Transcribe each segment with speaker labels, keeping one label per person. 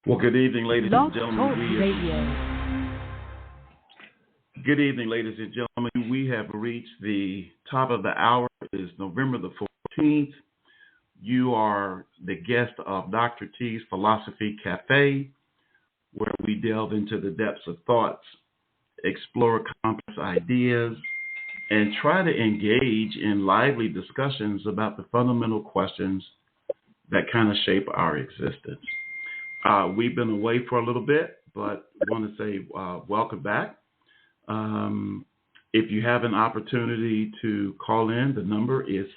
Speaker 1: Well, good evening, ladies and gentlemen. Good evening, ladies and gentlemen. We have reached the top of the hour. It is November the 14th. You are the guest of Dr. T's Philosphy Cafe, where we delve into the depths of thoughts, explore complex ideas, and try to engage in lively discussions about the fundamental questions that kind of shape our existence. We've been away for a little bit, but I want to say welcome back. If you have an opportunity to call in, the number is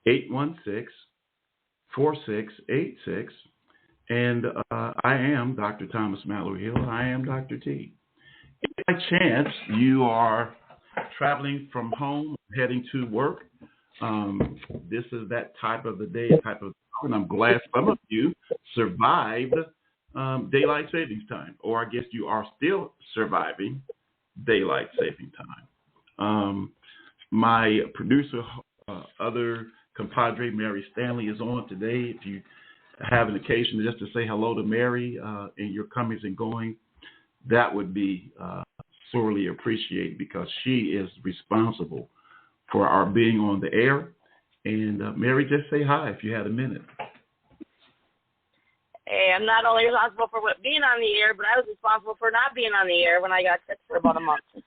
Speaker 1: 714-816-4686. And I am Dr. Thomas Mallory Hill. I am Dr. T. If by chance you are traveling from home, heading to work, this is that type of the day, and I'm glad some of you survived daylight savings time, or I guess you are still surviving daylight saving time. My producer, other compadre, Mary Stanley, is on today. If you have an occasion just to say hello to Mary in your comings and going, that would be sorely appreciated, because she is responsible for our being on the air. And Mary, just say hi if you had a minute.
Speaker 2: Hey, I'm not only responsible for being on the air, but I was responsible for not being on the air when I got sick for about a month. You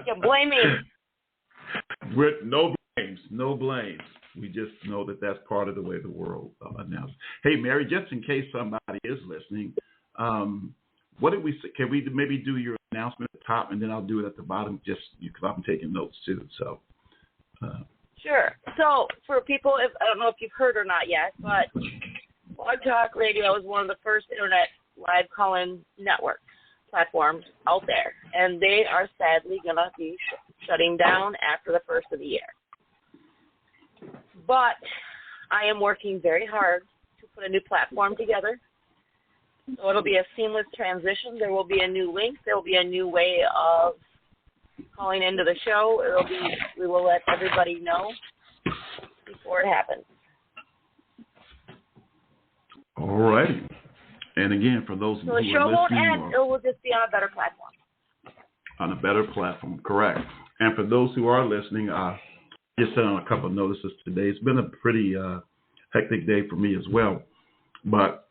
Speaker 2: can blame me.
Speaker 1: With no blames. We just know that that's part of the way the world announces. Hey, Mary, just in case somebody is listening, what did we say? Can we maybe do your announcement at the top, and then I'll do it at the bottom, just because I'm taking notes too. So.
Speaker 2: Sure. So for people, I don't know if you've heard or not yet, but Blog Talk Radio is one of the first internet live call-in network platforms out there, and they are sadly going to be shutting down after the first of the year. But I am working very hard to put a new platform together. So it'll be a seamless transition. There will be a new link. There will be a new way of calling into the show. We will let everybody know before it happens.
Speaker 1: All right. And again, for those who are listening,
Speaker 2: the show won't end. It will just be on a better platform.
Speaker 1: On a better platform, correct. And for those who are listening, just sent out a couple of notices today. It's been a pretty hectic day for me as well. But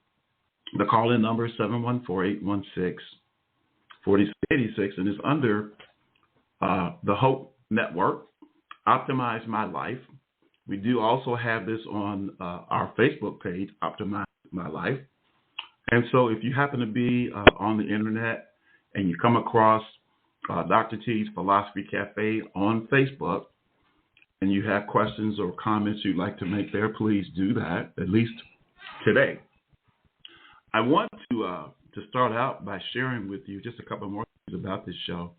Speaker 1: the call-in number is 714-816-4686, and it's under the Hope Network, Optimize My Life. We do also have this on our Facebook page, Optimize My Life. And so if you happen to be on the internet and you come across Dr. T's Philosphy Cafe on Facebook, and you have questions or comments you'd like to make there, please do that, at least today. I want to start out by sharing with you just a couple more things about this show.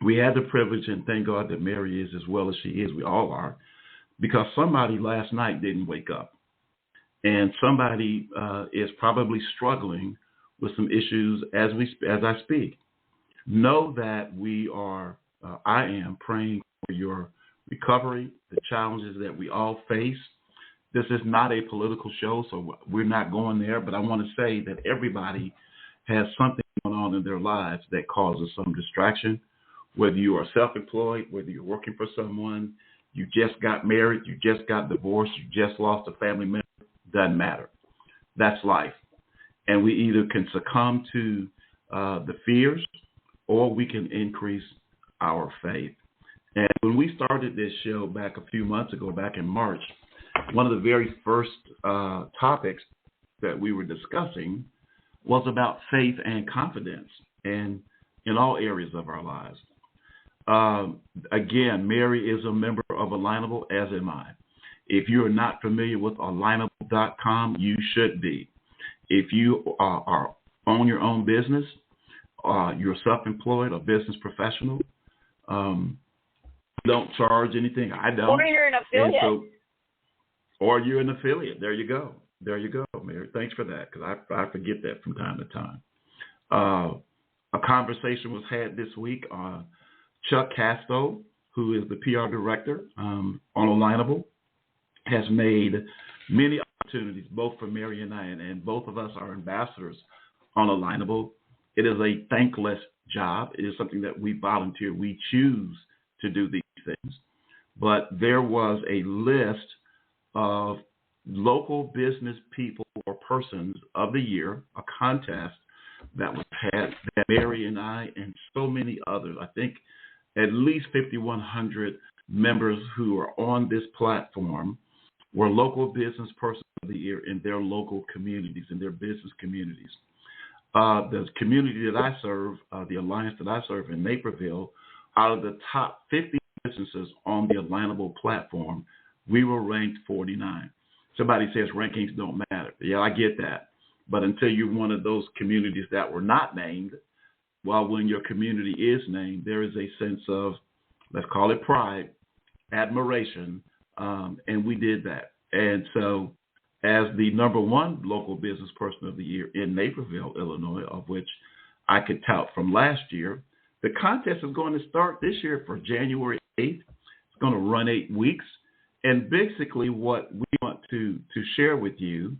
Speaker 1: We had the privilege, and thank God that Mary is as well as she is. We all are, because somebody last night didn't wake up, and somebody is probably struggling with some issues as I speak. Know that I am praying for your recovery, the challenges that we all face. This is not a political show, so we're not going there, but I want to say that everybody has something going on in their lives that causes some distraction, whether you are self-employed, whether you're working for someone, you just got married, you just got divorced, you just lost a family member, doesn't matter. That's life. And we either can succumb to the fears, or we can increase our faith. And when we started this show back a few months ago, back in March, one of the very first topics that we were discussing was about faith and confidence, and in all areas of our lives. Again, Mary is a member of Alignable, as am I. If you are not familiar with alignable.com, you should be. If you are own your own business, you're self-employed or business professional, don't charge anything. I don't.
Speaker 2: Or you're an affiliate.
Speaker 1: Or you're an affiliate. There you go, Mary. Thanks for that, because I forget that from time to time. A conversation was had this week. Chuck Casto, who is the PR director on Alignable, has made many opportunities, both for Mary and I, and both of us are ambassadors on Alignable. It is a thankless job. It is something that we volunteer. We choose to do these things. But there was a list of local business people or persons of the year, a contest that was had that Mary and I and so many others, I think at least 5,100 members who are on this platform were local business persons of the year in their local communities, in their business communities. The community that I serve, the alliance that I serve in Naperville, out of the top 50 businesses on the Alignable platform, we were ranked 49. Somebody says rankings don't matter. Yeah, I get that. But until you're one of those communities that were not named, well, when your community is named, there is a sense of, let's call it pride, admiration, and we did that. And so as the number one local business person of the year in Naperville, Illinois, of which I could tout from last year, the contest is going to start this year for January 8th. It's going to run 8 weeks. And basically what we want to share with you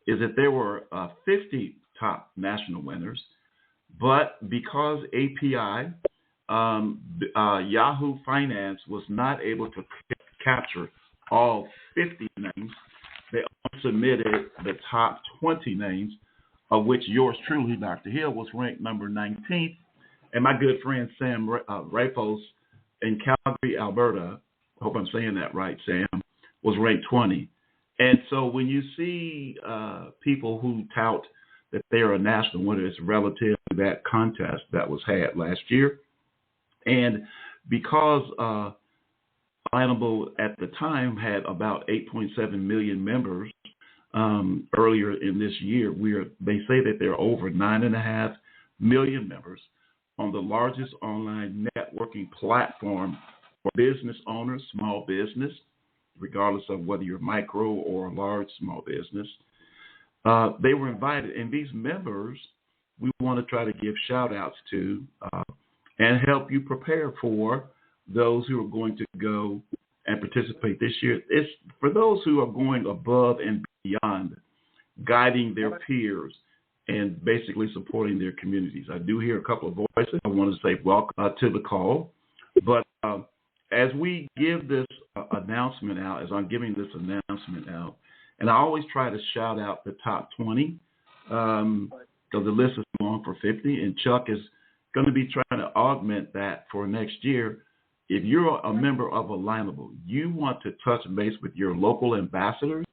Speaker 1: is that there were 50 top national winners, but because API, Yahoo Finance was not able to capture all 50 names, they only submitted the top 20 names, of which yours truly, Dr. Hill, was ranked number 19th. And my good friend Sam Rafos in Calgary, Alberta, I hope I'm saying that right, Sam, was ranked 20. And so when you see people who tout that they are a national winner, it's relative to that contest that was had last year. And because Alignable at the time had about 8.7 million members earlier in this year, they say that there are over 9.5 million members on the largest online networking platform for business owners, small business, regardless of whether you're micro or large small business. They were invited, and these members we want to try to give shout outs to and help you prepare for those who are going to go and participate this year. It's for those who are going above and beyond, guiding their peers and basically supporting their communities. I do hear a couple of voices. I want to say welcome to the call. But as we give this announcement out, as I'm giving this announcement out, and I always try to shout out the top 20 because the list is long for 50, and Chuck is going to be trying to augment that for next year. If you're a member of Alignable, you want to touch base with your local ambassadors.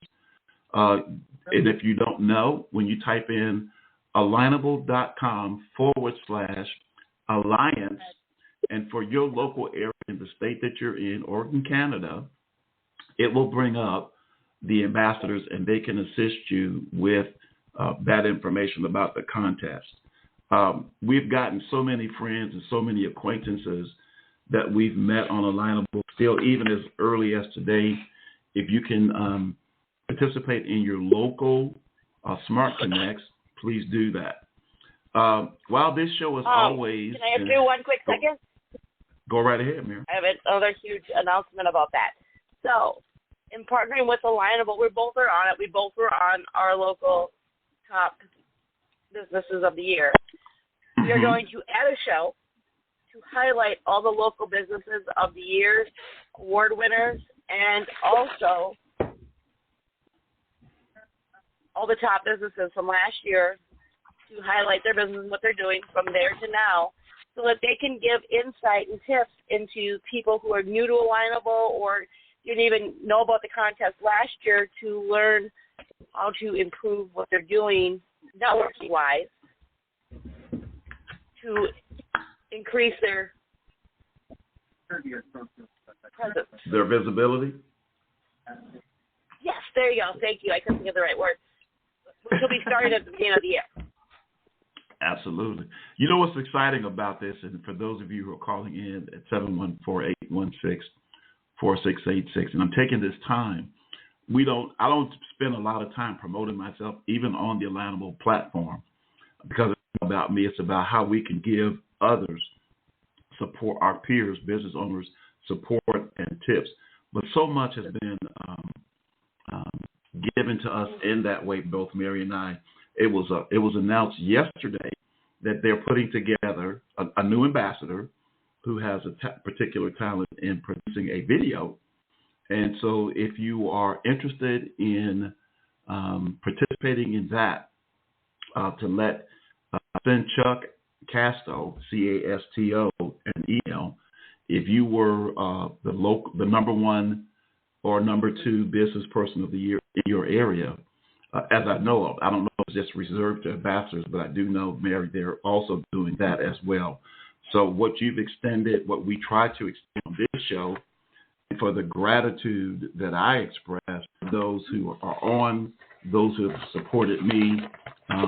Speaker 1: And if you don't know, when you type in alignable.com/alliance, and for your local area in the state that you're in, Oregon, Canada, it will bring up the ambassadors and they can assist you with that information about the contest. We've gotten so many friends and so many acquaintances that we've met on Alignable, still even as early as today. If you can participate in your local Smart Connects, please do that. While this show is always...
Speaker 2: Can I do one quick second?
Speaker 1: Go right ahead, Mary.
Speaker 2: I have another huge announcement about that. So, in partnering with Alignable, we both are on it. We both were on our local top businesses of the year. We are going to add a show to highlight all the local businesses of the year, award winners, and also all the top businesses from last year to highlight their business and what they're doing from there to now, so that they can give insight and tips into people who are new to Alignable or didn't even know about the contest last year to learn how to improve what they're doing networking-wise to increase their presence.
Speaker 1: Their visibility?
Speaker 2: Yes, there you go. Thank you. I couldn't think of the right word. Which will be started at the beginning of the year.
Speaker 1: Absolutely. You know what's exciting about this, and for those of you who are calling in at 714-816-4686, and I'm taking this time, I don't spend a lot of time promoting myself, even on the Alignable platform, because it's not about me. It's about how we can give others support, our peers, business owners, support and tips. But so much has been given to us in that way, both Mary and I. It was announced yesterday that they're putting together a new ambassador who has a particular talent in producing a video. And so if you are interested in participating in that, to send Chuck Casto, Casto, an email. If you were the number one or number two business person of the year in your area, as I know of, I don't know if it's just reserved to ambassadors, but I do know, Mary, they're also doing that as well. So what you've extended, what we try to extend on this show, for the gratitude that I express to those who are on, those who have supported me. I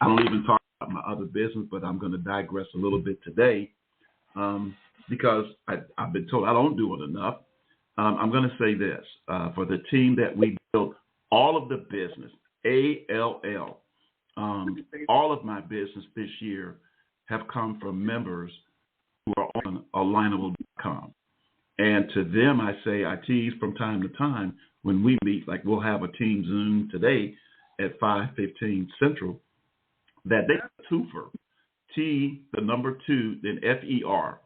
Speaker 1: don't even talk about my other business, but I'm going to digress a little bit today because I've been told I don't do it enough. I'm going to say this. For the team that we built, all of the business, ALL, all of my business this year have come from members who are on alignable.com. And to them, I say, I tease from time to time when we meet, like we'll have a team Zoom today at 5:15 Central, that they twofer, T, the number 2, then FER.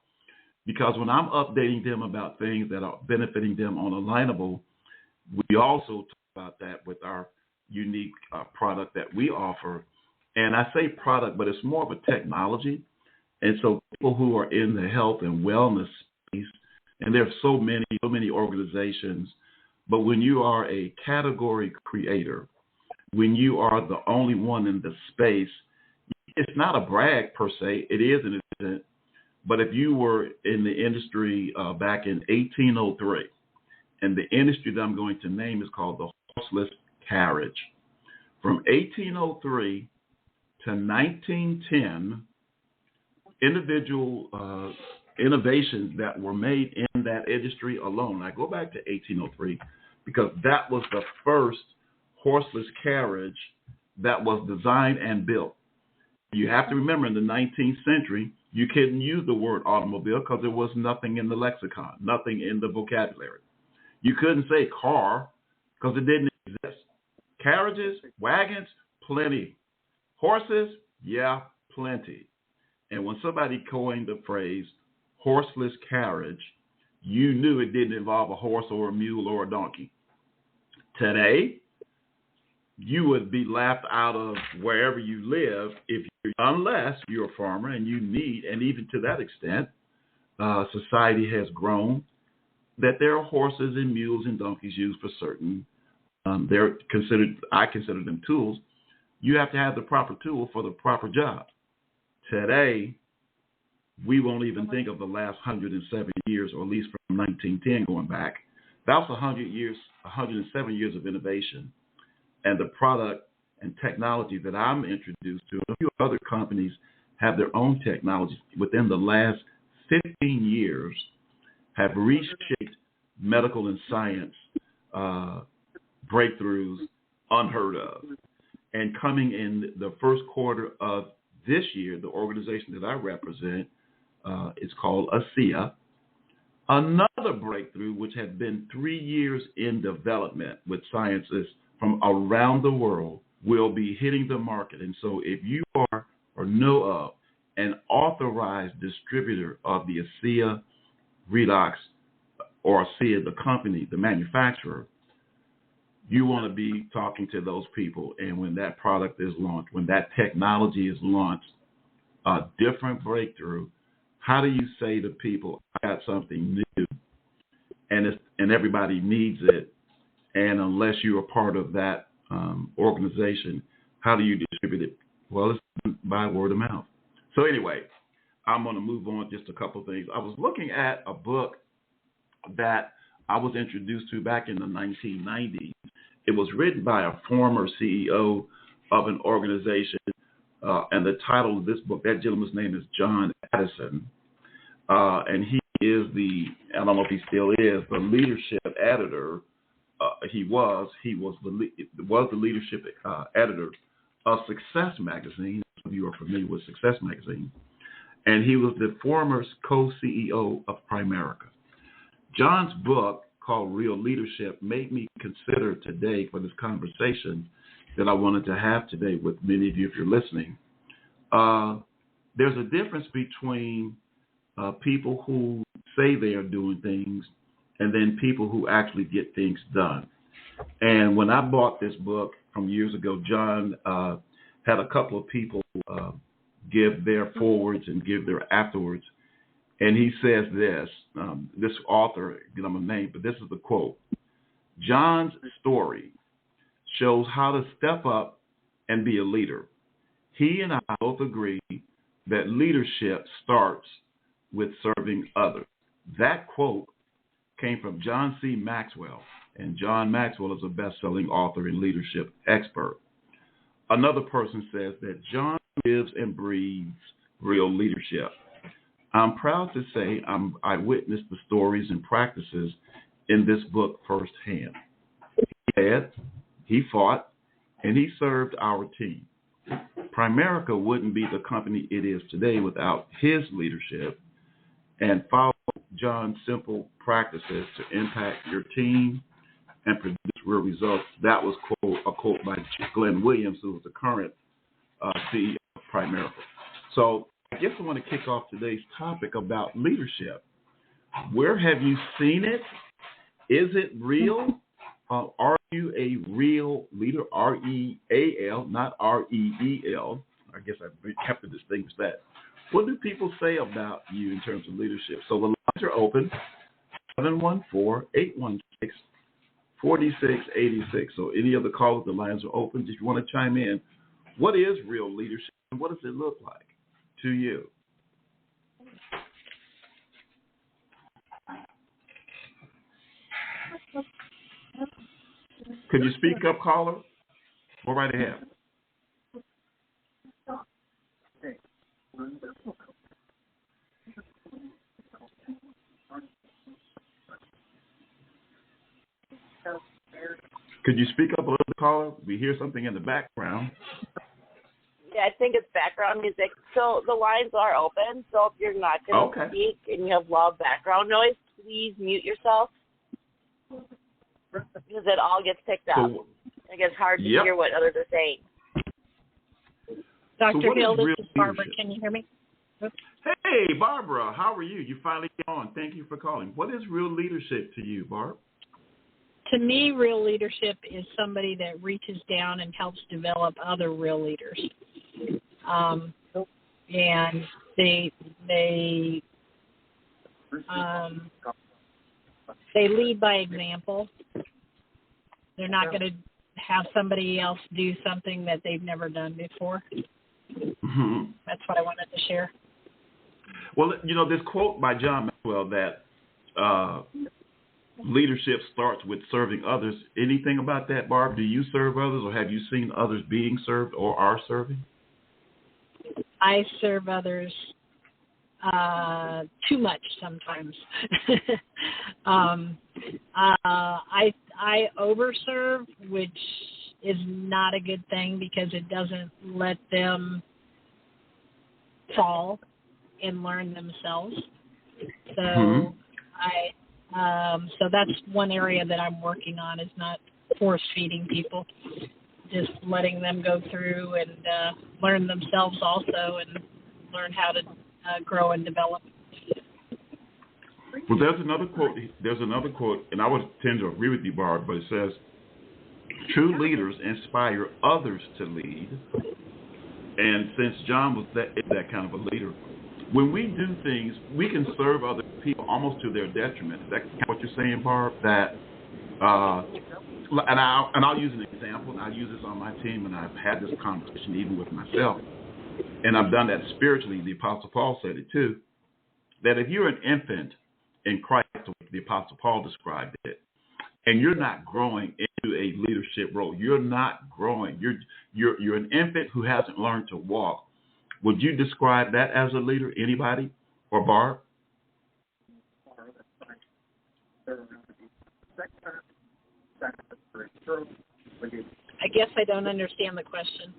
Speaker 1: Because when I'm updating them about things that are benefiting them on Alignable, we also talk about that with our unique product that we offer. And I say product, but it's more of a technology. And so people who are in the health and wellness space, and there are so many organizations, but when you are a category creator, when you are the only one in the space, it's not a brag per se. It is an event. But if you were in the industry back in 1803, and the industry that I'm going to name is called the horseless carriage. From 1803 to 1910, individual innovations that were made in that industry alone. I go back to 1803 because that was the first horseless carriage that was designed and built. You have to remember, in the 19th century, you couldn't use the word automobile because there was nothing in the lexicon, nothing in the vocabulary. You couldn't say car because it didn't exist. Carriages, wagons, plenty. Horses, yeah, plenty. And when somebody coined the phrase horseless carriage, you knew it didn't involve a horse or a mule or a donkey. Today, you would be laughed out of wherever you live unless you're a farmer and you need, and even to that extent, society has grown, that there are horses and mules and donkeys used for certain, I consider them tools. You have to have the proper tool for the proper job. Today, we won't even think of the last 107 years, or at least from 1910 going back. That was 107 years of innovation. And the product and technology that I'm introduced to, a few other companies have their own technologies within the last 15 years, have reshaped medical and science breakthroughs unheard of. And coming in the first quarter of this year, the organization that I represent is called ASEA. Another breakthrough, which had been 3 years in development with scientists from around the world, will be hitting the market. And so if you are or know of an authorized distributor of the ASEA Redox, or ASEA, the company, the manufacturer, you want to be talking to those people. And when that product is launched, when that technology is launched, a different breakthrough, how do you say to people, I got something new, and everybody needs it, and unless you're a part of that organization, how do you distribute it? Well, it's by word of mouth. So anyway, I'm going to move on just a couple of things. I was looking at a book that I was introduced to back in the 1990s. It was written by a former CEO of an organization, and the title of this book, that gentleman's name is John Addison, and he is I don't know if he still is, the leadership editor. He was the leadership editor of Success Magazine. If you are familiar with Success Magazine, and he was the former co-CEO of Primerica. John's book called Real Leadership made me consider today for this conversation that I wanted to have today with many of you if you're listening. There's a difference between people who say they are doing things and then people who actually get things done. And when I bought this book from years ago, John had a couple of people give their forwards and give their afterwards. And he says this author, I'm going to name, but this is the quote. John's story shows how to step up and be a leader. He and I both agree that leadership starts with serving others. That quote came from John C. Maxwell, and John Maxwell is a best-selling author and leadership expert. Another person says that John lives and breathes real leadership. I'm proud to say I witnessed the stories and practices in this book firsthand. He led, he fought, and he served our team. Primerica wouldn't be the company it is today without his leadership, and follow John's simple practices to impact your team and produce real results. That was a quote by Glenn Williams, who is the current CEO of Primerica. So I guess I want to kick off today's topic about leadership. Where have you seen it? Is it real? Are you a real leader? R-E-A-L, not R-E-E-L. I guess I have to distinguish that. What do people say about you in terms of leadership? So the lines are open, 714-816-4686. So any other callers, the lines are open. If you want to chime in, what is real leadership and what does it look like to you? Could you speak up, caller? Go right ahead. Could you speak up a little bit, caller? We hear something in the background.
Speaker 2: Yeah, I think it's background music. So the lines are open. So if you're not going to speak and you have loud background noise, please mute yourself because it all gets picked up. It gets hard to hear what others are saying.
Speaker 3: Dr. Bill, this is Barbara. Can you hear me? Oops.
Speaker 1: Hey, Barbara, how are you? You finally got on. Thank you for calling. What is real leadership to you, Barb?
Speaker 3: To me, real leadership is somebody that reaches down and helps develop other real leaders. And they lead by example. They're not going to have somebody else do something that they've never done before. Mm-hmm. That's what I wanted to share.
Speaker 1: Well, this quote by John Maxwell that leadership starts with serving others. Anything about that, Barb? Do you serve others, or have you seen others being served or are serving?
Speaker 3: I serve others too much sometimes. I overserve, which is not a good thing because it doesn't let them fall and learn themselves. So so that's one area that I'm working on, is not force feeding people, just letting them go through and learn themselves also and learn how to grow and develop.
Speaker 1: Well, there's another quote, and I would tend to agree with you, Barb, but it says, true leaders inspire others to lead. And since John was that kind of a leader, when we do things, we can serve other people almost to their detriment. Is that what you're saying, Barb? That, and I'll use an example, and I'll use this on my team, and I've had this conversation even with myself, and I've done that spiritually. The Apostle Paul said it too, that if you're an infant in Christ, the Apostle Paul described it, and you're not growing into a leadership role, you're not growing. You're an infant who hasn't learned to walk. Would you describe that as a leader? Anybody? Or Barb?
Speaker 3: I guess I don't understand the question.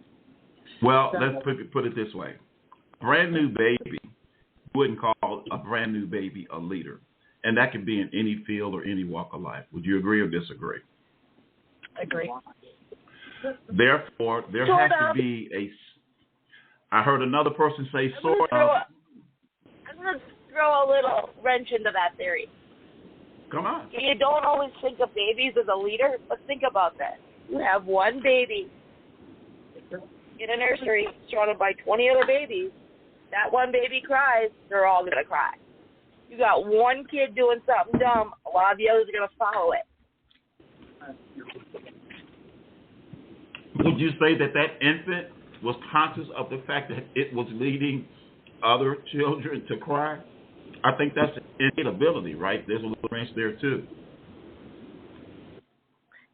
Speaker 1: Well, let's put it this way. Brand new baby, you wouldn't call a brand new baby a leader. And that could be in any field or any walk of life. Would you agree or disagree?
Speaker 3: Agree.
Speaker 1: Therefore, there has to be I heard another person say sort of.
Speaker 2: I'm going to throw a little wrench into that theory.
Speaker 1: Come on.
Speaker 2: You don't always think of babies as a leader, but think about that. You have one baby in a nursery surrounded by 20 other babies. That one baby cries, they're all going to cry. You got one kid doing something dumb, a lot of the others are going to follow it.
Speaker 1: Would you say that infant was conscious of the fact that it was leading other children to cry? I think that's an innate ability, right? There's a little wrench there, too.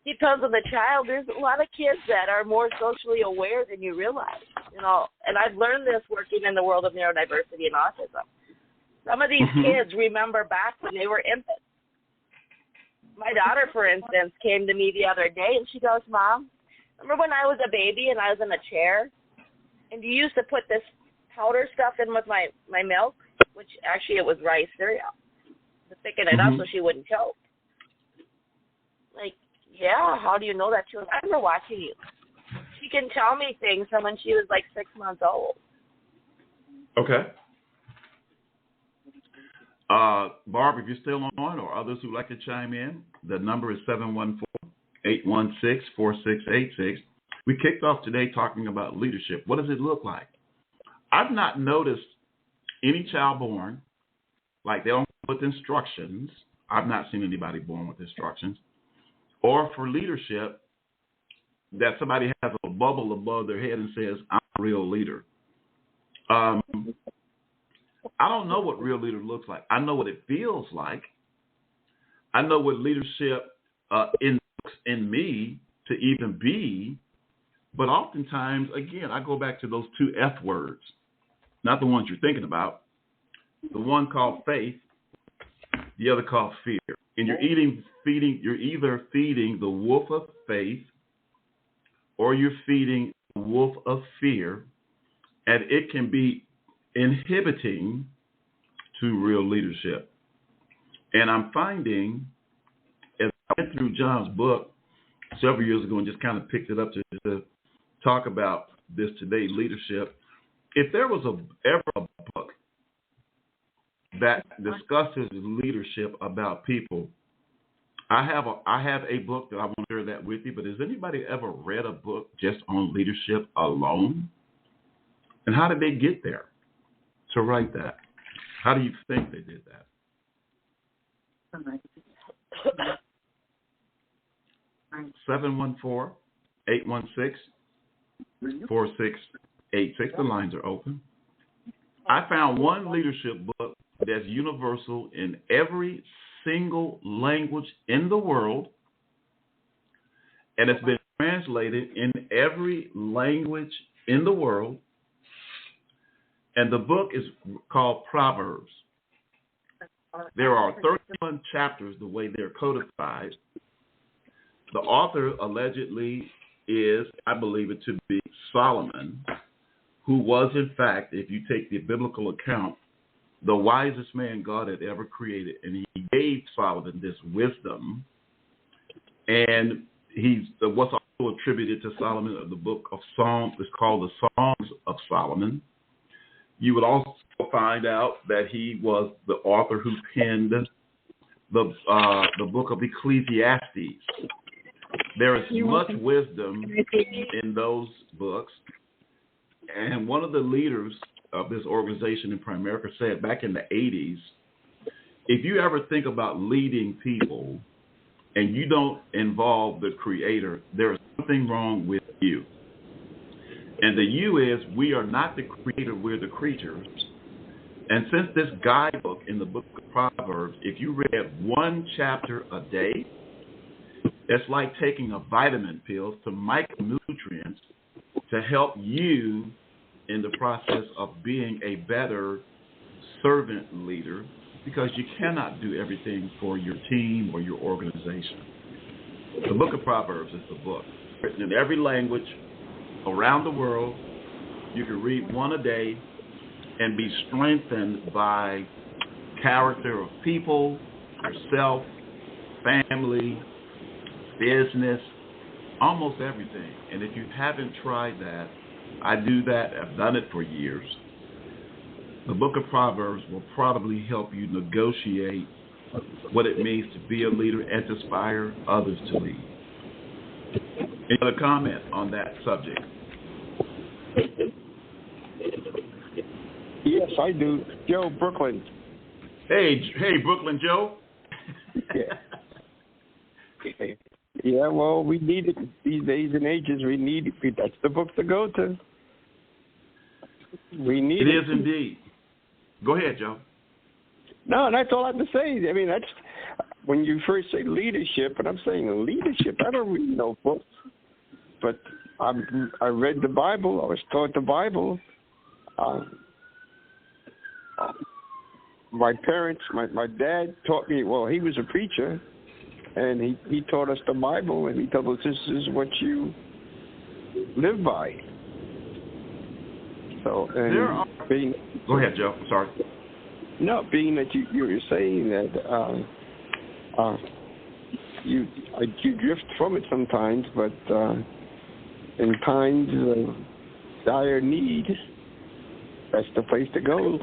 Speaker 2: Depends on the child. There's a lot of kids that are more socially aware than you realize, you know. And I've learned this working in the world of neurodiversity and autism. Some of these kids remember back when they were infants. My daughter, for instance, came to me the other day, and she goes, Mom, remember when I was a baby and I was in a chair, and you used to put this powder stuff in with my milk, which actually it was rice cereal, to thicken it up so she wouldn't choke. Like, yeah, how do you know that? She goes, I remember watching you. She can tell me things from when she was like 6 months old.
Speaker 1: Okay. Barb, if you're still on, or others who like to chime in, the number is 714-816-4686. We kicked off today talking about leadership. What does it look like? I've not noticed any child born, like they don't with instructions. I've not seen anybody born with instructions. Or for leadership, that somebody has a bubble above their head and says, I'm a real leader. I don't know what real leader looks like. I know what it feels like. I know what leadership invokes in me to even be. But oftentimes, again, I go back to those two F words, not the ones you're thinking about. The one called faith, the other called fear. And you're either feeding the wolf of faith or you're feeding the wolf of fear, and it can be inhibiting to real leadership. And I'm finding, as I went through John's book several years ago and just kind of picked it up to talk about this today, leadership, if there was ever a book that discusses leadership about people, I have a book that I want to share that with you, but has anybody ever read a book just on leadership alone? And how did they get there to write that? How do you think they did that? 714-816-4686. The lines are open. I found one leadership book that's universal in every single language in the world, and it's been translated in every language in the world. And the book is called Proverbs. There are 31 chapters the way they're codified. The author allegedly is, I believe it to be, Solomon, who was, in fact, if you take the biblical account, the wisest man God had ever created. And he gave Solomon this wisdom. And what's also attributed to Solomon, the book of Psalms, is called the Songs of Solomon. You would also find out that he was the author who penned the book of Ecclesiastes. There is much wisdom in those books. And one of the leaders of this organization in Primerica said back in the 80s, if you ever think about leading people and you don't involve the creator, there is something wrong with you. And the you is, we are not the creator, we're the creatures. And since this guidebook in the book of Proverbs, if you read one chapter a day, it's like taking a vitamin pill, some micronutrients to help you in the process of being a better servant leader, because you cannot do everything for your team or your organization. The book of Proverbs is the book written in every language around the world. You can read one a day and be strengthened by character of people, yourself, family, business, almost everything. And if you haven't tried that, I do that. I've done it for years. The book of Proverbs will probably help you negotiate what it means to be a leader and to inspire others to lead. Any other comment on that subject?
Speaker 4: Yes, I do. Joe, Brooklyn.
Speaker 1: Hey, Brooklyn Joe.
Speaker 4: Yeah, well, we need it these days and ages. We need it. That's the book to go to. We need it.
Speaker 1: It is indeed. Go ahead, Joe.
Speaker 4: No, that's all I have to say. I mean, that's when you first say leadership, and I'm saying leadership. I don't read no books, but I read the Bible. I was taught the Bible. My parents, my dad taught me. Well, he was a preacher, and he taught us the Bible, and he told us this is what you live by. So, and
Speaker 1: go ahead, Joe. Sorry.
Speaker 4: No, being that you were saying that you drift from it sometimes, but in times of dire need, that's the place to go.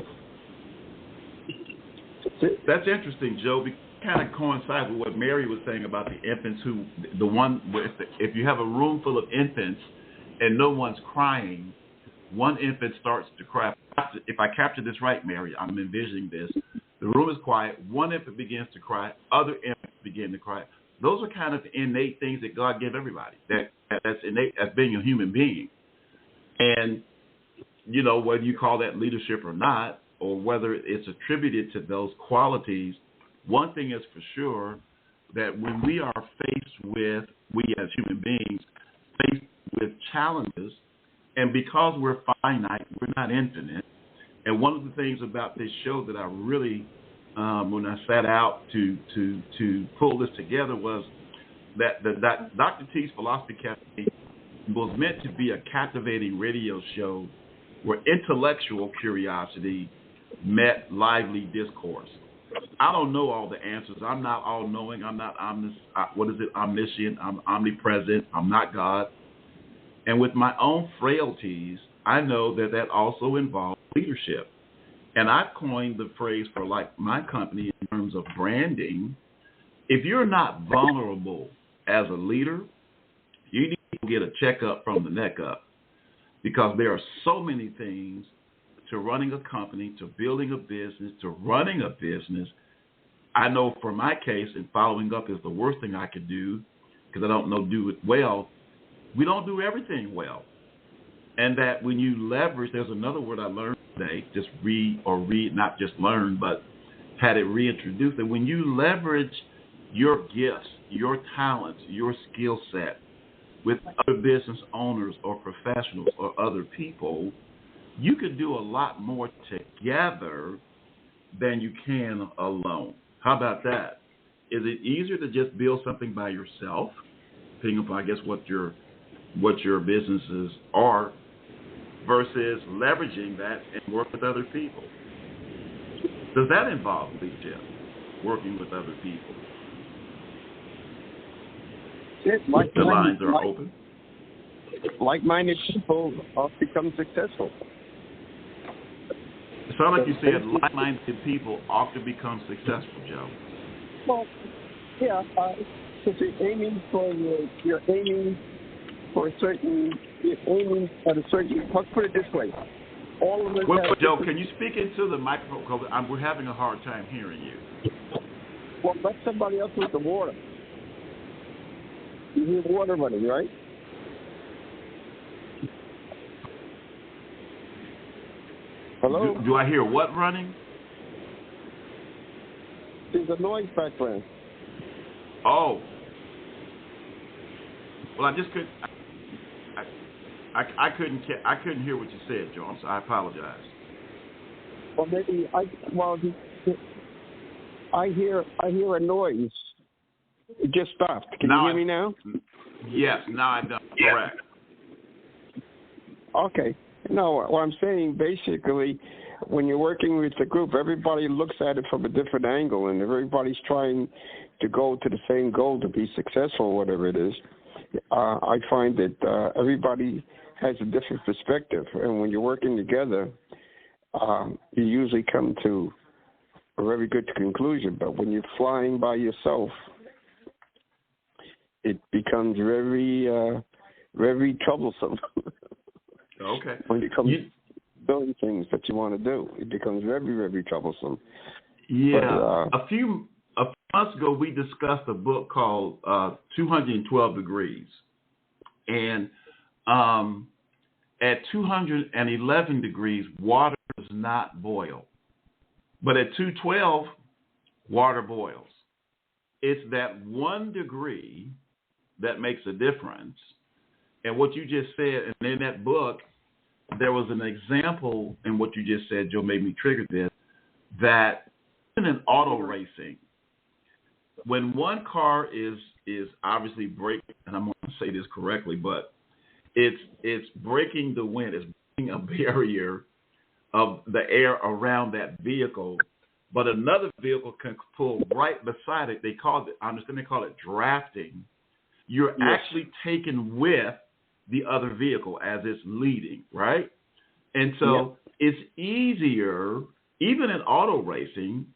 Speaker 1: That's interesting, Joe. It kind of coincides with what Mary was saying about the infants if you have a room full of infants and no one's crying, one infant starts to cry. If I capture this right, Mary, I'm envisioning this. The room is quiet. One infant begins to cry. Other infants begin to cry. Those are kind of innate things that God gave everybody. That's innate as being a human being. And, you know, whether you call that leadership or not, or whether it's attributed to those qualities, one thing is for sure, that when we are we as human beings, faced with challenges, and because we're finite, we're not infinite. And one of the things about this show that I really, when I set out to pull this together, was that Dr. T's Philosphy Cafe was meant to be a captivating radio show where intellectual curiosity met lively discourse. I don't know all the answers. I'm not all-knowing. I'm not omniscient. I'm omnipresent. I'm not God. And with my own frailties, I know that also involves leadership. And I've coined the phrase for like my company in terms of branding. If you're not vulnerable as a leader, you need to get a checkup from the neck up, because there are so many things to running a company, to building a business, to running a business. I know for my case, and following up is the worst thing I could do because I don't do it well. We don't do everything well. And that when you leverage, there's another word I learned today, just read, not just learn, but had it reintroduced, that when you leverage your gifts, your talents, your skill set with other business owners or professionals or other people, you can do a lot more together than you can alone. How about that? Is it easier to just build something by yourself, depending upon, I guess, what your businesses are, versus leveraging that and work with other people? Does that involve leadership, working with other people? The lines are open.
Speaker 4: Like-minded people become successful.
Speaker 1: It sounds like you said like-minded people ought to become successful, Joe.
Speaker 4: Well, yeah, because you're aiming at a certain. Let's put it this way: all of us.
Speaker 1: Well, Joe, can you speak into the microphone? Because we're having a hard time hearing you.
Speaker 4: Well, let somebody else with the water. You hear water running, right? Hello?
Speaker 1: Do I hear what running?
Speaker 4: There's a noise background.
Speaker 1: Oh. Well, I just couldn't. I couldn't hear what you said, Joe. So I apologize.
Speaker 4: Well, maybe I hear a noise. It just stopped. Can you hear me now?
Speaker 1: Yes. Now I don't. Correct.
Speaker 4: Okay. No, what I'm saying basically, when you're working with a group, everybody looks at it from a different angle, and everybody's trying to go to the same goal to be successful, whatever it is. I find that everybody has a different perspective, and when you're working together, you usually come to a very good conclusion. But when you're flying by yourself, it becomes very, very troublesome.
Speaker 1: Okay.
Speaker 4: When it comes to doing things that you want to do, it becomes very, very troublesome.
Speaker 1: Yeah. But, a few months ago, we discussed a book called 212 Degrees. And at 211 degrees, water does not boil. But at 212, water boils. It's that 1 degree that makes a difference. And what you just said, and in that book, there was an example in what you just said, Joe, made me trigger this, that in an auto racing, when one car is obviously braking, and I'm going to say this correctly, but it's breaking the wind, it's breaking a barrier of the air around that vehicle, but another vehicle can pull right beside it. I understand they call it drafting. You're actually taken with the other vehicle as it's leading, right? And so it's easier, even in auto racing,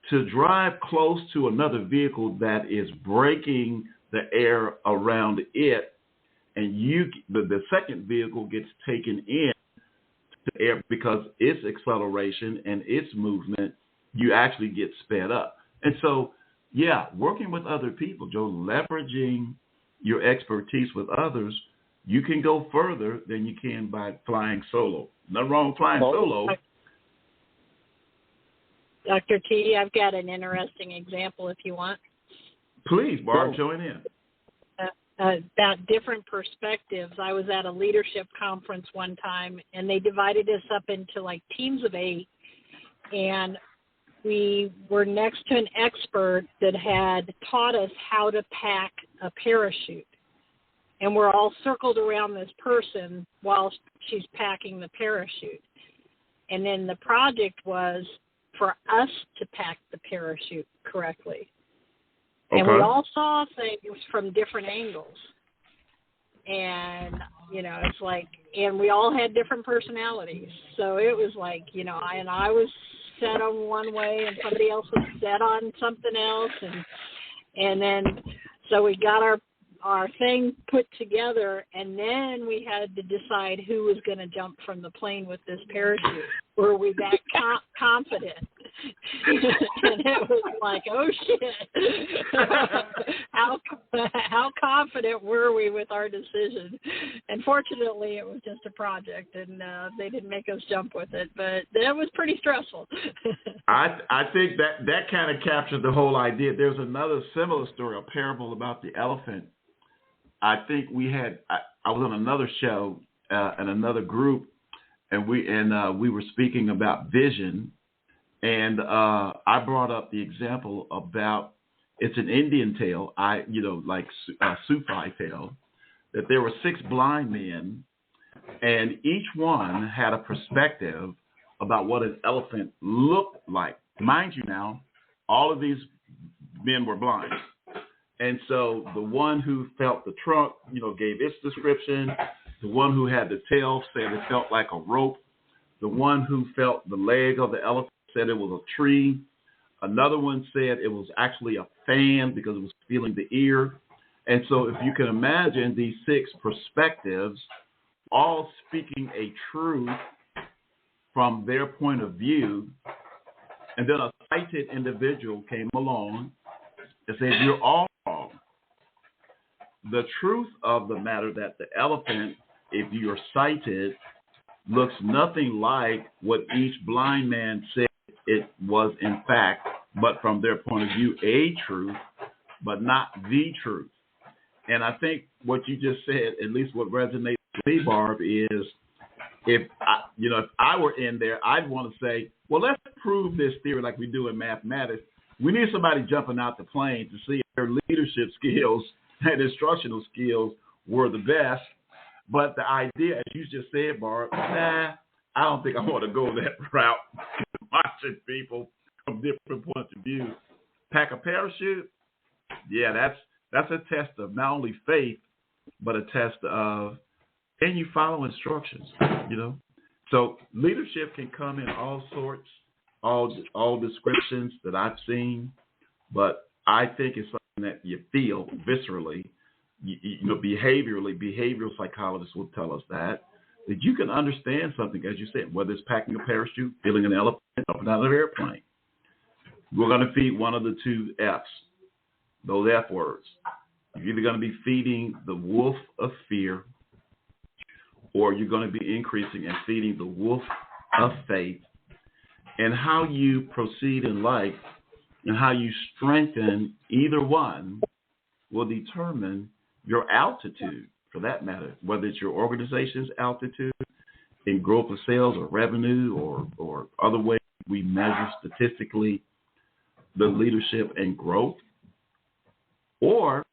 Speaker 1: to drive close to another vehicle that is breaking the air around it, and the second vehicle gets taken in to air because its acceleration and its movement, you actually get sped up. And so, working with other people, Joe, leveraging your expertise with others, you can go further than you can by flying solo. Nothing wrong with flying solo.
Speaker 3: Dr. T, I've got an interesting example if you want.
Speaker 1: Please, Barb, join in.
Speaker 3: About different perspectives. I was at a leadership conference one time, and they divided us up into like teams of 8, and we were next to an expert that had taught us how to pack a parachute. And we're all circled around this person while she's packing the parachute. And then the project was for us to pack the parachute correctly. Okay. And we all saw things from different angles. And, it's like, and we all had different personalities. So it was like, I was set on one way and somebody else was set on something else. And then, so we got our thing put together, and then we had to decide who was going to jump from the plane with this parachute. Were we that confident? And it was like, oh shit! how confident were we with our decision? And fortunately, it was just a project, and they didn't make us jump with it. But that was pretty stressful.
Speaker 1: I think that kind of captured the whole idea. There's another similar story, a parable about the elephant. I think I was on another show and another group, and we were speaking about vision, and I brought up the example about, it's an Indian tale, like Sufi tale, that there were 6 blind men, and each one had a perspective about what an elephant looked like. Mind you now, all of these men were blind. And so the one who felt the trunk, gave its description. The one who had the tail said it felt like a rope. The one who felt the leg of the elephant said it was a tree. Another one said it was actually a fan because it was feeling the ear. And so if you can imagine these 6 perspectives all speaking a truth from their point of view, and then a sighted individual came along and said, you're all wrong. The truth of the matter that the elephant, if you're sighted, looks nothing like what each blind man said it was in fact, but from their point of view, a truth, but not the truth. And I think what you just said, at least what resonates with me, Barb, is if I were in there, I'd want to say, well, let's prove this theory like we do in mathematics. We need somebody jumping out the plane to see if their leadership skills and instructional skills were the best. But the idea, as you just said, Barb, I don't think I want to go that route. Watching people from different points of view pack a parachute. Yeah, that's a test of not only faith, but a test of can you follow instructions? You know, so leadership can come in all sorts, all descriptions that I've seen, but I think it's something that you feel viscerally. You know, behavioral psychologists will tell us that you can understand something, as you said, whether it's packing a parachute, feeling an elephant, up and down an airplane. We're going to feed one of the two F's, those F words. You're either going to be feeding the wolf of fear, or you're going to be increasing and feeding the wolf of faith. And how you proceed in life and how you strengthen either one will determine your altitude, for that matter, whether it's your organization's altitude in growth of sales or revenue or other ways we measure statistically the leadership and growth. Or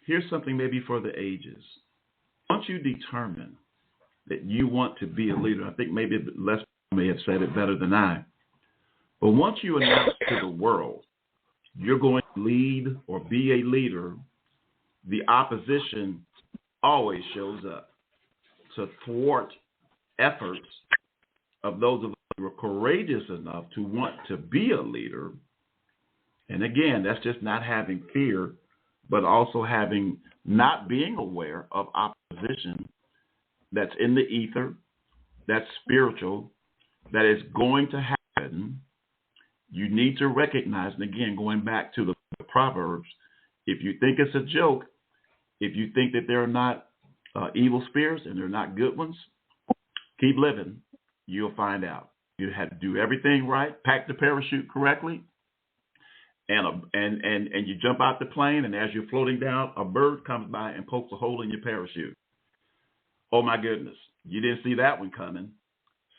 Speaker 1: here's something maybe for the ages. Once you determine that you want to be a leader, I think maybe Les may have said it better than I, but once you announce to the world you're going to lead or be a leader, the opposition always shows up to thwart efforts of those of us who are courageous enough to want to be a leader. And again, that's just not having fear, but also not being aware of opposition that's in the ether, that's spiritual, that is going to happen. You need to recognize, and again, going back to the Proverbs, if you think it's a joke, if you think that there are not evil spirits and they're not good ones, keep living. You'll find out. You have to do everything right, pack the parachute correctly, and you jump out the plane, and as you're floating down, a bird comes by and pokes a hole in your parachute. Oh, my goodness. You didn't see that one coming.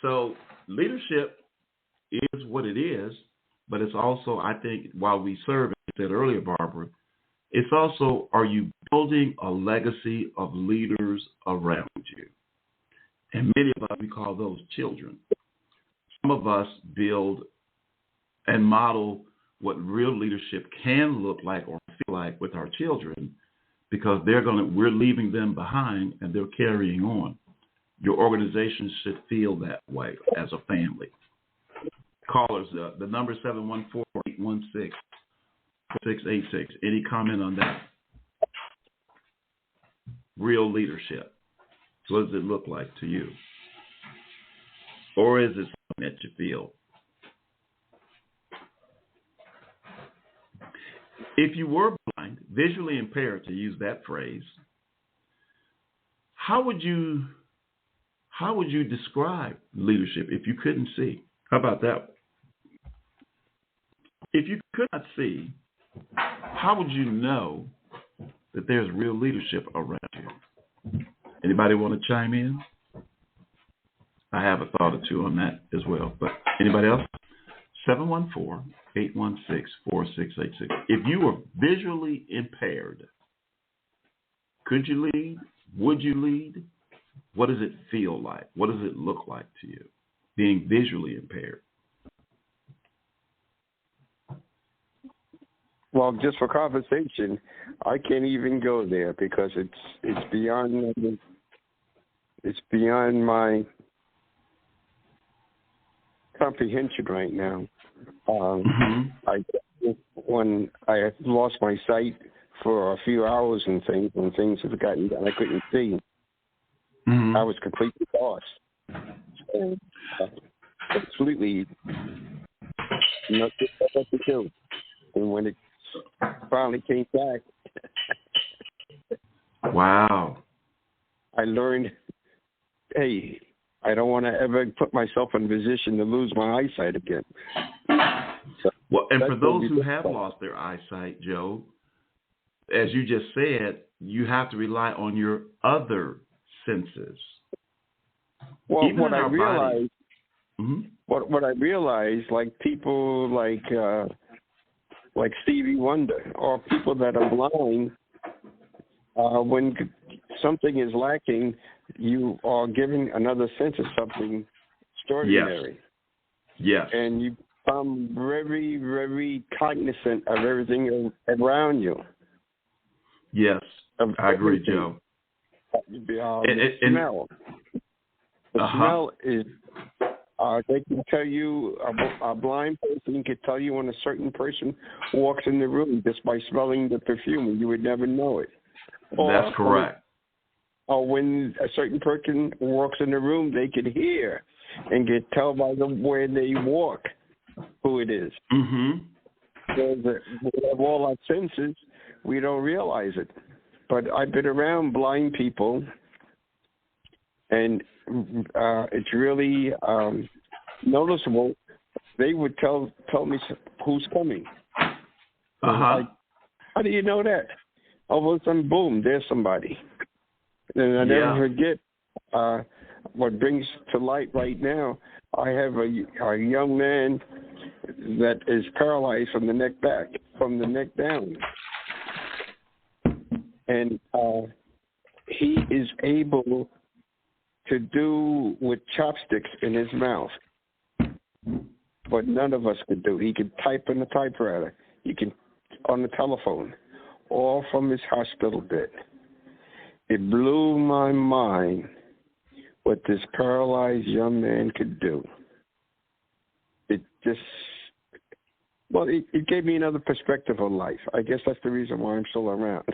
Speaker 1: So leadership is what it is, but it's also, I think, while we serve, as I said earlier, Barbara, it's also, are you building a legacy of leaders around you? And many of us, we call those children. Some of us build and model what real leadership can look like or feel like with our children, because we're leaving them behind and they're carrying on. Your organization should feel that way as a family. Callers, the number is 714-816-4686. Any comment on that? Real leadership. What does it look like to you? Or is it something that you feel? If you were blind, visually impaired, to use that phrase, how would you describe leadership if you couldn't see? How about that? If you could not see, how would you know that there's real leadership around you? Anybody want to chime in? I have a thought or two on that as well. But anybody else? 714-816-4686. If you were visually impaired, could you lead? Would you lead? What does it feel like? What does it look like to you, being visually impaired?
Speaker 4: Well, just for conversation, I can't even go there because it's beyond my comprehension right now. When I lost my sight for a few hours and things have gotten done, I couldn't see. I was completely lost, and completely not what to do. And when it finally came back,
Speaker 1: wow!
Speaker 4: I learned, hey, I don't want to ever put myself in a position to lose my eyesight again. So,
Speaker 1: well, and for those who have lost their eyesight, Joe, as you just said, you have to rely on your other senses.
Speaker 4: Well,
Speaker 1: even
Speaker 4: what I realized,
Speaker 1: what
Speaker 4: I realized, like people like Stevie Wonder or people that are blind, when something is lacking, you are giving another sense of something extraordinary.
Speaker 1: Yes.
Speaker 4: And you become very, very cognizant of everything around you.
Speaker 1: Yes, I agree, Joe.
Speaker 4: The smell. The smell is, they can tell you, a blind person can tell you when a certain person walks in the room just by smelling the perfume, and you would never know it.
Speaker 1: That's correct.
Speaker 4: Or when a certain person walks in the room, they can hear and can tell by the way they walk who it is.
Speaker 1: Mm-hmm.
Speaker 4: Because we have all our senses, we don't realize it. But I've been around blind people, and it's really noticeable. They would tell me who's coming. Like, how do you know that? All of a sudden, boom, there's somebody. And I never forget what brings to light right now. I have a young man that is paralyzed from the neck down. And he is able to do with chopsticks in his mouth what none of us could do. He can type in the typewriter. He can on the telephone, all from his hospital bed. It blew my mind what this paralyzed young man could do. It just, it gave me another perspective on life. I guess that's the reason why I'm still around.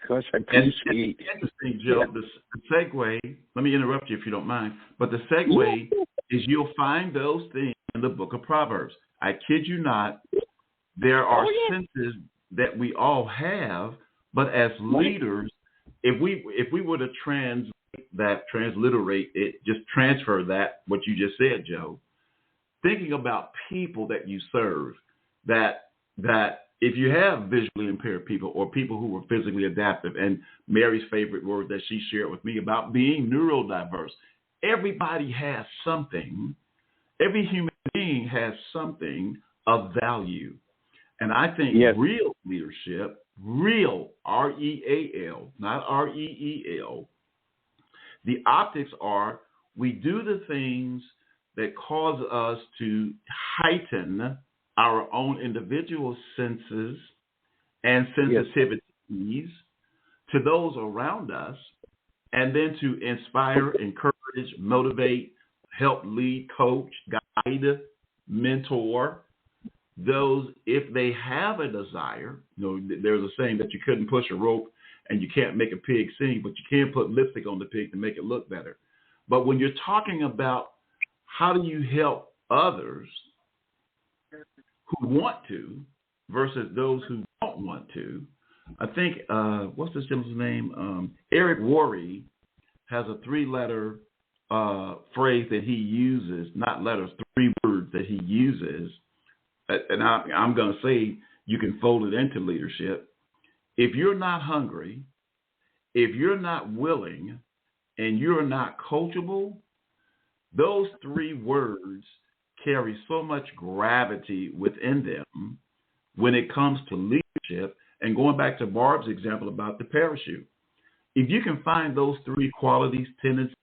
Speaker 4: Because I appreciate.
Speaker 1: It's interesting, Joe. The segue, let me interrupt you if you don't mind, but the segue is you'll find those things in the book of Proverbs. I kid you not, there are senses that we all have, but as leaders, if we were to transliterate it, just transfer that, what you just said, Joe, thinking about people that you serve, that if you have visually impaired people or people who are physically adaptive, and Mary's favorite word that she shared with me about being neurodiverse, everybody has something. Every human being has something of value. And I think real leadership, real, R-E-A-L, not R-E-E-L, the optics are we do the things that cause us to heighten our own individual senses and sensitivities to those around us, and then to inspire, encourage, motivate, help lead, coach, guide, mentor those, if they have a desire. There's a saying that you couldn't push a rope and you can't make a pig sing, but you can put lipstick on the pig to make it look better. But when you're talking about how do you help others who want to versus those who don't want to, I think, what's this gentleman's name? Eric Worre has a 3-letter phrase that he uses, not letters, 3 words that he uses. And I'm going to say you can fold it into leadership. If you're not hungry, if you're not willing, and you're not coachable, those 3 words carry so much gravity within them when it comes to leadership. And going back to Barb's example about the parachute, if you can find those 3 qualities, tendencies,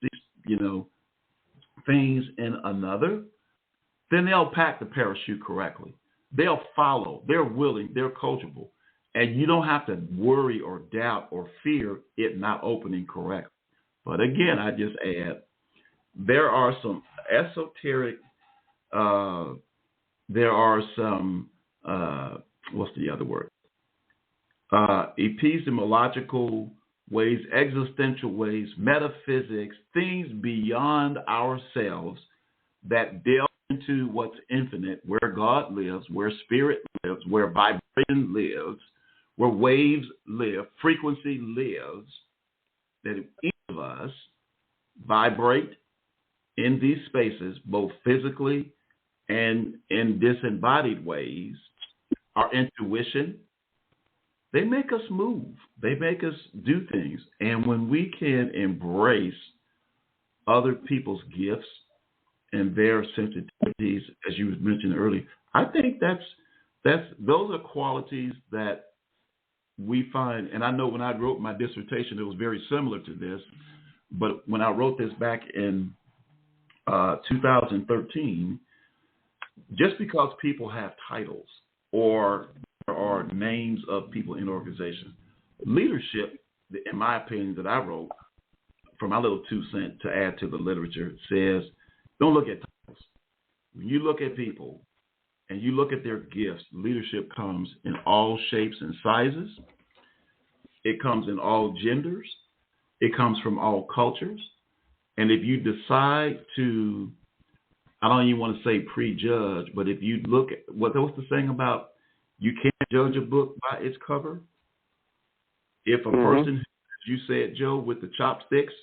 Speaker 1: things in another, then they'll pack the parachute correctly. They'll follow. They're willing. They're coachable. And you don't have to worry or doubt or fear it not opening correctly. But again, I just add, there are some esoteric, there are some, what's the other word? Epistemological ways, existential ways, metaphysics, things beyond ourselves that delve into what's infinite, where God lives, where spirit lives, where vibration lives, where waves live, frequency lives, that each of us vibrate in these spaces, both physically and in disembodied ways. Our intuition, they make us move. They make us do things. And when we can embrace other people's gifts and their sensitivities, as you mentioned earlier, I think those are qualities that we find. And I know when I wrote my dissertation, it was very similar to this. But when I wrote this back in 2013, just because people have titles or there are names of people in organizations, leadership, in my opinion, that I wrote for my little 2 cents to add to the literature, says don't look at titles. When you look at people and you look at their gifts, leadership comes in all shapes and sizes. It comes in all genders. It comes from all cultures. And if you decide to, I don't even want to say prejudge, but if you look at what's the saying about you can't judge a book by its cover? If a person, as you said, Joe, with the chopsticks,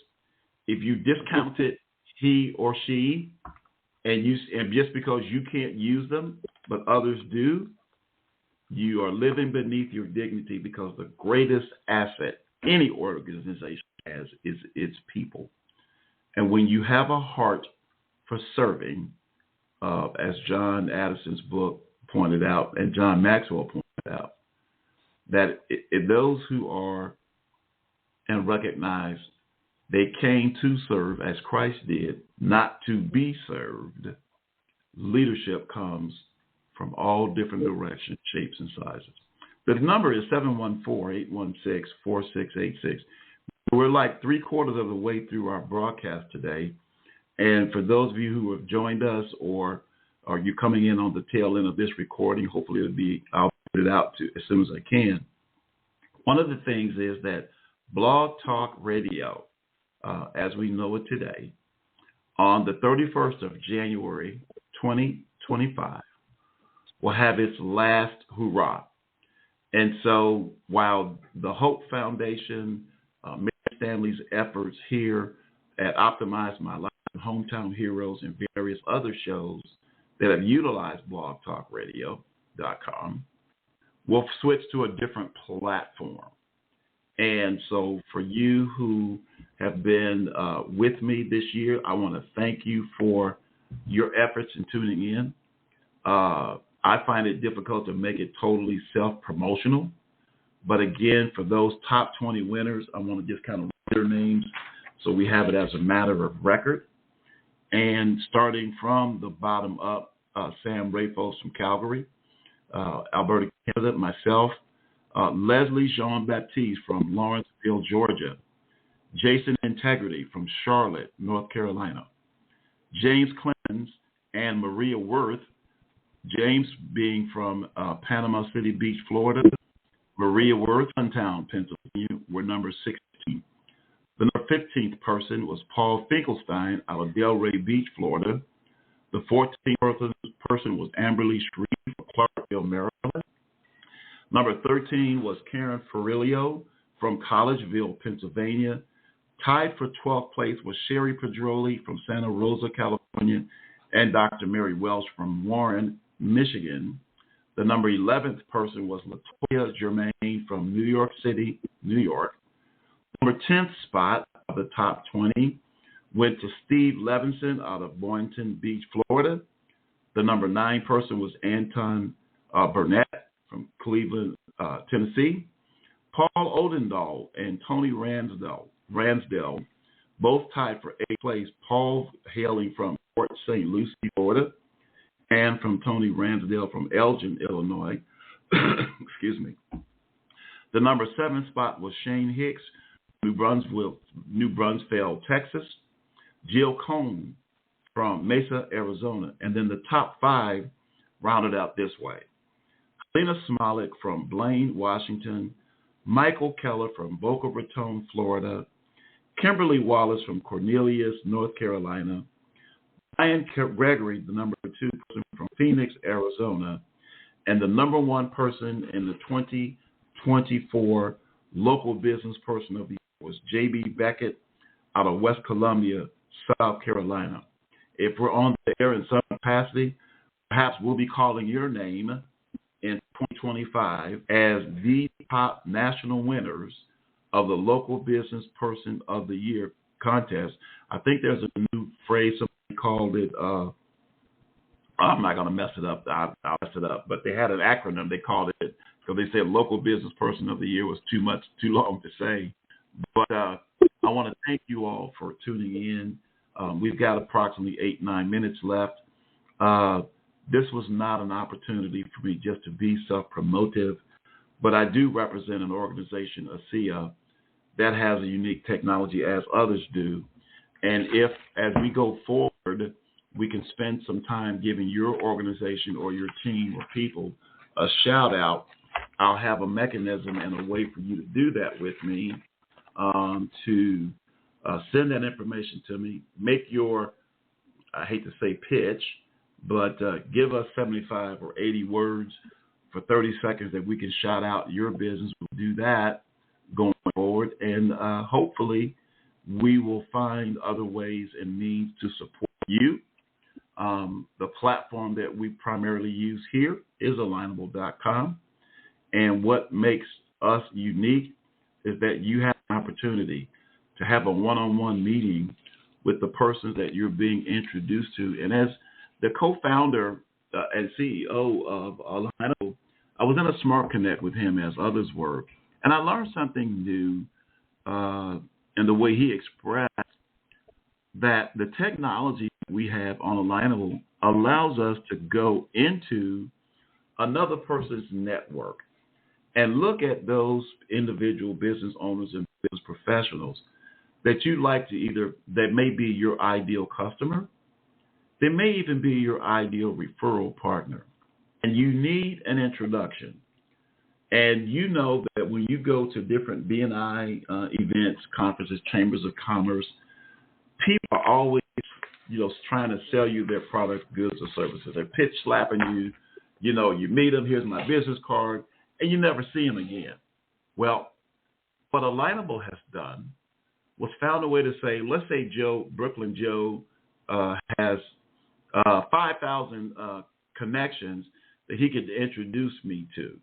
Speaker 1: if you discounted he or she, and just because you can't use them, but others do, you are living beneath your dignity, because the greatest asset any organization has is its people. And when you have a heart for serving, as John Addison's book pointed out, and John Maxwell pointed out, that those who are and recognize they came to serve as Christ did, not to be served, leadership comes from all different directions, shapes, and sizes. The number is 714-816-4686. We're like 3/4 of the way through our broadcast today. And for those of you who have joined us, or are you coming in on the tail end of this recording, hopefully I'll put it out as soon as I can. One of the things is that Blog Talk Radio, as we know it today, on the 31st of January, 2025, will have its last hurrah. And so while the Hope Foundation, Mary Stanley's efforts here at Optimize My Life, Hometown Heroes, and various other shows that have utilized blogtalkradio.com, will switch to a different platform. And so for you who have been with me this year, I want to thank you for your efforts in tuning in. I find it difficult to make it totally self-promotional. But again, for those top 20 winners, I want to just kind of read their names so we have it as a matter of record. And starting from the bottom up, Sam Rafos from Calgary, Alberta, Canada, myself, Leslie Jean-Baptiste from Lawrenceville, Georgia, Jason Integrity from Charlotte, North Carolina, James Clemens and Maria Worth, James being from Panama City Beach, Florida, Maria Worth, Funtown, Pennsylvania, were number 16. The number 15th person was Paul Finkelstein out of Delray Beach, Florida. The 14th person was Amberly Shreve from Clarksville, Maryland. Number 13 was Karen Ferrilio from Collegeville, Pennsylvania. Tied for 12th place was Sherry Pedroli from Santa Rosa, California, and Dr. Mary Welsh from Warren, Michigan. The number 11th person was Latoya Germain from New York City, New York. Number 10th spot of the top 20 went to Steve Levinson out of Boynton Beach, Florida. The number 9 person was Anton Burnett from Cleveland, Tennessee. Paul Odendahl and Tony Ransdell both tied for 8th place. Paul hailing from Port St. Lucie, Florida, and from Tony Ransdell from Elgin, Illinois. Excuse me. The number 7 spot was Shane Hicks, New Braunfels, Texas. Jill Cohn from Mesa, Arizona. And then the top 5 rounded out this way: Helena Smolik from Blaine, Washington, Michael Keller from Boca Raton, Florida, Kimberly Wallace from Cornelius, North Carolina, Brian Gregory, the number 2 person from Phoenix, Arizona, and the number 1 person in the 2024 Local Business Person of the Year was J.B. Beckett out of West Columbia, South Carolina. If we're on the air in some capacity, perhaps we'll be calling your name in 2025 as the top national winners of the Local Business Person of the Year contest. I think there's a new phrase, somebody called it, I'm not going to mess it up, I'll mess it up, but they had an acronym, they called it, because they said Local Business Person of the Year was too long to say. But I want to thank you all for tuning in. We've got approximately 8-9 minutes left. This was not an opportunity for me just to be self-promotive, but I do represent an organization, ASEA, that has a unique technology as others do. And if, as we go forward, we can spend some time giving your organization or your team or people a shout out, I'll have a mechanism and a way for you to do that with me, to send that information to me, make your, I hate to say pitch, but give us 75 or 80 words for 30 seconds that we can shout out your business. We'll do that going forward, and hopefully we will find other ways and means to support you. The platform that we primarily use here is alignable.com, and what makes us unique is that you have an opportunity to have a one-on-one meeting with the persons that you're being introduced to. And as the co-founder and CEO of Alignable, I was in a Smart Connect with him as others were, and I learned something new in the way he expressed that the technology we have on Alignable allows us to go into another person's network and look at those individual business owners and business professionals that you'd like to either, that may be your ideal customer, they may even be your ideal referral partner, and you need an introduction. And you know that when you go to different B&I events, conferences, chambers of commerce, people are always, trying to sell you their products, goods, or services. They're pitch slapping you. You meet them, here's my business card, and you never see them again. Well, what Alignable has done was found a way to say, let's say Brooklyn Joe has 5,000 connections that he could introduce me to.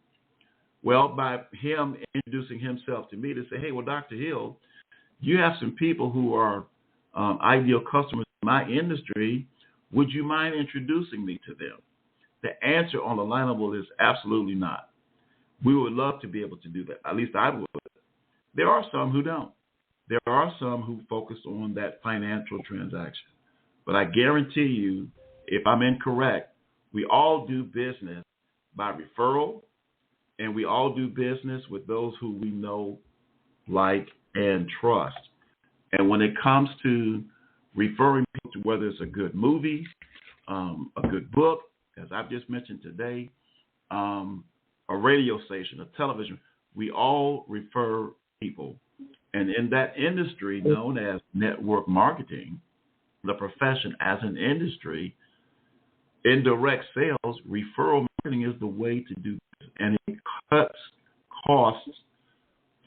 Speaker 1: Well, by him introducing himself to me to say, hey, well, Dr. Hill, you have some people who are ideal customers in my industry. Would you mind introducing me to them? The answer on Alignable is absolutely not. We would love to be able to do that. At least I would. There are some who don't. There are some who focus on that financial transaction. But I guarantee you, if I'm incorrect, we all do business by referral, and we all do business with those who we know, like, and trust. And when it comes to referring people to whether it's a good movie, a good book, as I've just mentioned today, a radio station, a television, we all refer people. And in that industry known as network marketing, the profession as an industry, indirect sales, referral marketing is the way to do this. And it cuts costs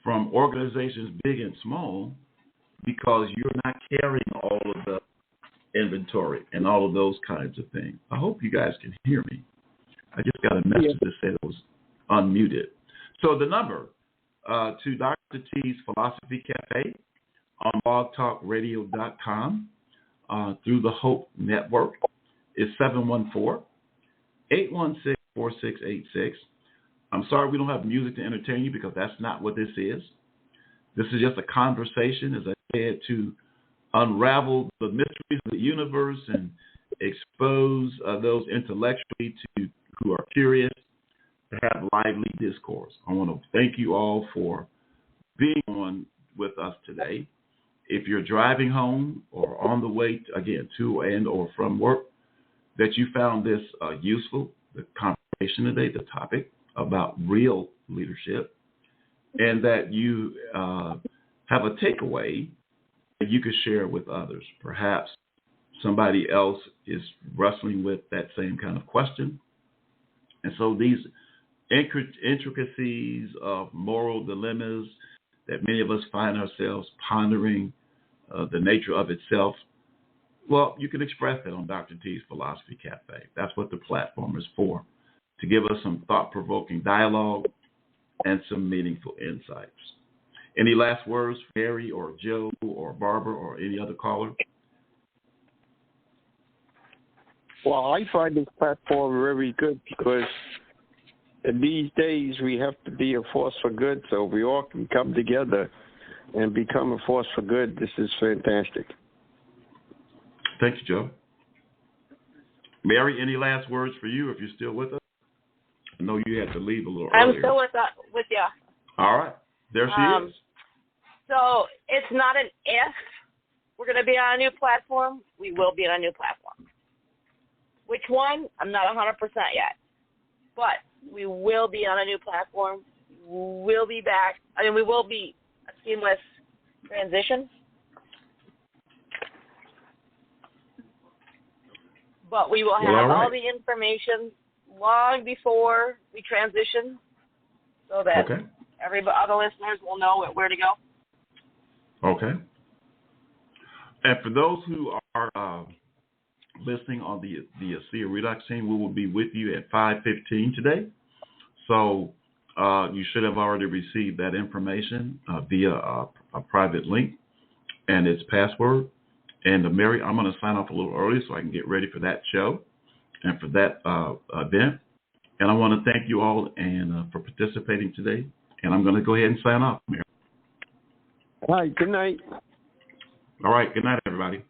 Speaker 1: from organizations big and small because you're not carrying all of the inventory and all of those kinds of things. I hope you guys can hear me. I just got a message that said it was unmuted. So the number to Dr. T's Philosphy Cafe on blogtalkradio.com through the Hope Network is 714-816-4686. I'm sorry we don't have music to entertain you because that's not what this is. This is just a conversation, as I said, to unravel the mysteries of the universe and expose those intellectually who are curious to have lively discourse. I want to thank you all for being on with us today. If you're driving home or on the way, to and or from work, that you found this useful, the conversation today, the topic about real leadership, and that you have a takeaway that you could share with others. Perhaps somebody else is wrestling with that same kind of question. And so these intricacies of moral dilemmas that many of us find ourselves pondering, the nature of itself, well, you can express that on Dr. T's Philosphy Cafe. That's what the platform is for, to give us some thought-provoking dialogue and some meaningful insights. Any last words for Mary or Joe or Barbara or any other caller?
Speaker 4: Well, I find this platform very good because in these days we have to be a force for good, so we all can come together and become a force for good. This is fantastic.
Speaker 1: Thank you, Joe. Mary, any last words for you if you're still with us? I know you had to leave a little earlier.
Speaker 2: I'm still with you.
Speaker 1: All right. There she is.
Speaker 2: So it's not an if we're going to be on a new platform. We will be on a new platform. Which one? I'm not 100% yet. But we will be on a new platform. We'll be back. I mean, we will be a seamless transition. But we will have all the information long before we transition so that other listeners will know where to go.
Speaker 1: Okay. And for those who are listening on the ASEA Redox team, we will be with you at 5:15 today. So you should have already received that information via a private link and its password. And Mary, I'm going to sign off a little early so I can get ready for that show and for that event. And I want to thank you all and for participating today. And I'm going to go ahead and sign off, Mary.
Speaker 4: All right. Good night.
Speaker 1: All right. Good night, everybody.